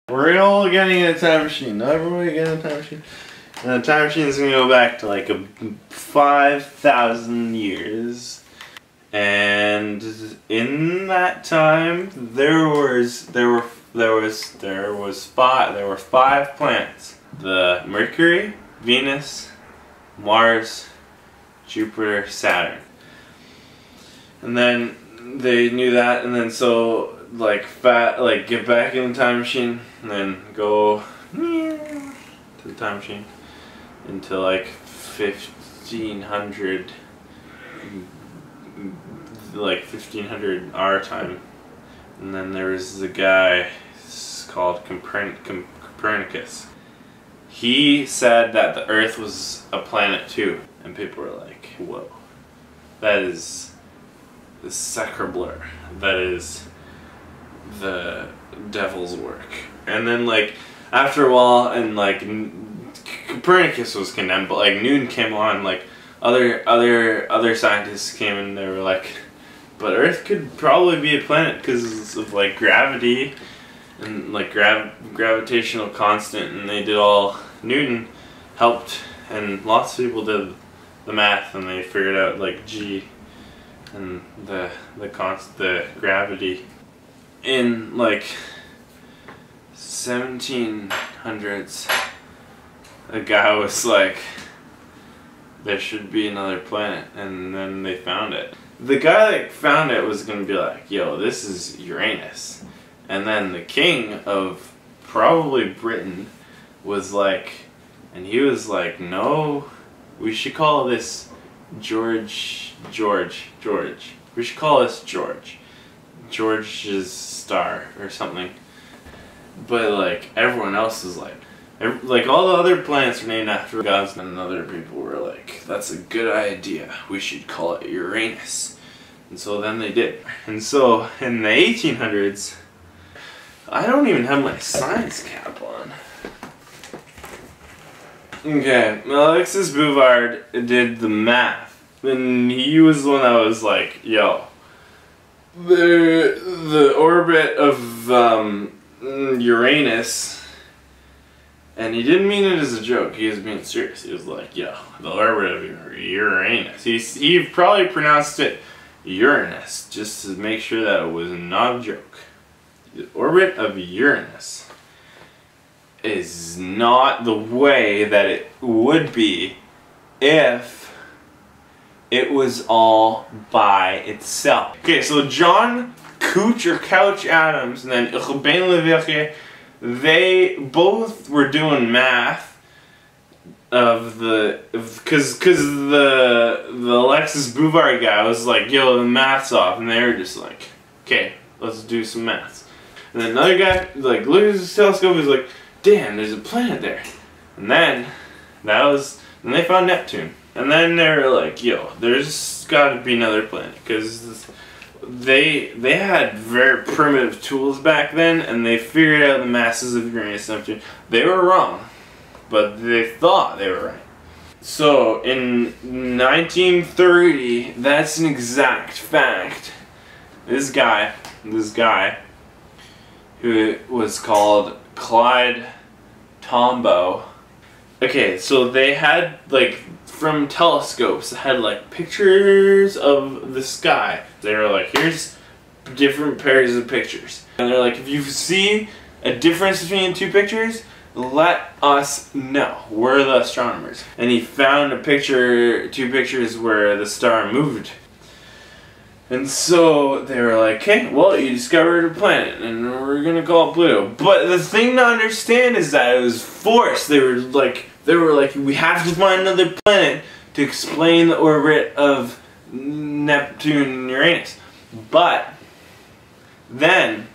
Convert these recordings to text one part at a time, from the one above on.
We're all getting a time machine. Not everybody getting a time machine. And the time machine is gonna go back to like 5,000 years. And in that time, there were five planets: the Mercury, Venus, Mars, Jupiter, Saturn. And then they knew that, and then so get back in the time machine, and then go to the time machine into like 1500. Like 1500 our time, and then there was a guy called Copernicus. He said that the Earth was a planet too, and people were like, "Whoa, that is the sacrilege. That is the devil's work." And then like after a while, and like Copernicus was condemned, but like Newton came on, like other scientists came and they were like, but Earth could probably be a planet because of like gravity and like gravitational constant, and they did all. Newton helped, and lots of people did the math, and they figured out like G and the gravity. In like 1700s, a guy was like, there should be another planet, and then they found it. The guy that found it was gonna be like, yo, this is Uranus. And then the king of probably Britain was like, and he was like, no, we should call this George. We should call this George's star or something. But like everyone else is like all the other planets were named after gods, and other people were like, that's a good idea, we should call it Uranus. And so then they did. And so in the 1800s, I don't even have my science cap on. Okay, Alexis Bouvard did the math, and he was the one that was like, yo, the orbit of Uranus. And he didn't mean it as a joke, he was being serious. He was like, yo, the orbit of Uranus. He probably pronounced it Uranus, just to make sure that it was not a joke. The orbit of Uranus is not the way that it would be if it was all by itself. Okay, so John Couch Adams and then Urbain Le Verrier, they both were doing math of because the Alexis Bouvard guy was like, yo, the math's off, and they were just like, okay, let's do some maths. And then another guy like looked at his telescope and was like, damn, there's a planet there. And then then they found Neptune. And then they were like, yo, there's got to be another planet, because they had very primitive tools back then, and they figured out the masses of Uranus and Neptune. They were wrong, but they thought they were right. So in 1930, that's an exact fact. This guy who was called Clyde Tombaugh. Okay, so they had like from telescopes that had like pictures of the sky. They were like, here's different pairs of pictures, and they're like, if you see a difference between the two pictures, let us know. We're the astronomers. And he found two pictures where the star moved. And so they were like, okay, well, you discovered a planet, and we're gonna call it Pluto. But the thing to understand is that it was forced. They were like, we have to find another planet to explain the orbit of Neptune and Uranus. But then,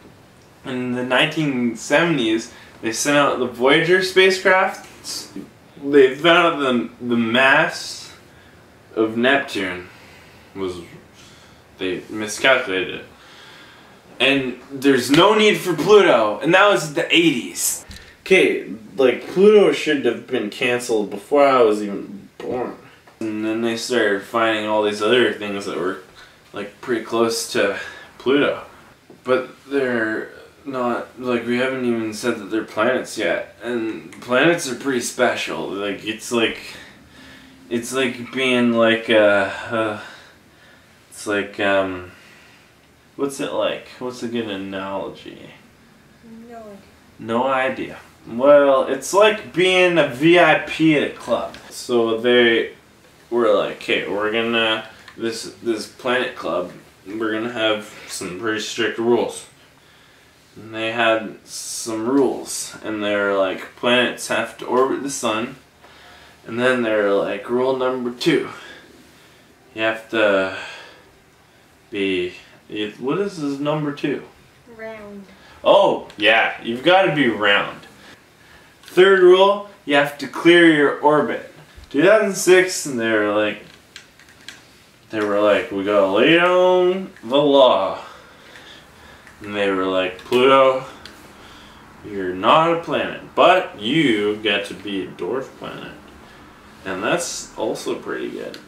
in the 1970s, they sent out the Voyager spacecraft. They found out the mass of Neptune was, they miscalculated it. And there's no need for Pluto, and that was the 80s. Okay, like Pluto should have been canceled before I was even born. And then they started finding all these other things that were like pretty close to Pluto. But not like we haven't even said that they're planets yet, and planets are pretty special. Like it's like being like it's like what's it like? What's a good analogy? No idea. No idea. Well, it's like being a VIP at a club. So they were like, "Okay, we're gonna this planet club. We're gonna have some pretty strict rules." And they had some rules, and they're like, planets have to orbit the sun, and then they're like, rule number 2, you have to be, what is this number 2? Round. Oh, yeah, you've got to be round. 3rd rule, you have to clear your orbit. 2006, and they were like, we gotta lay down the law. And they were like, Pluto, you're not a planet, but you get to be a dwarf planet. And that's also pretty good.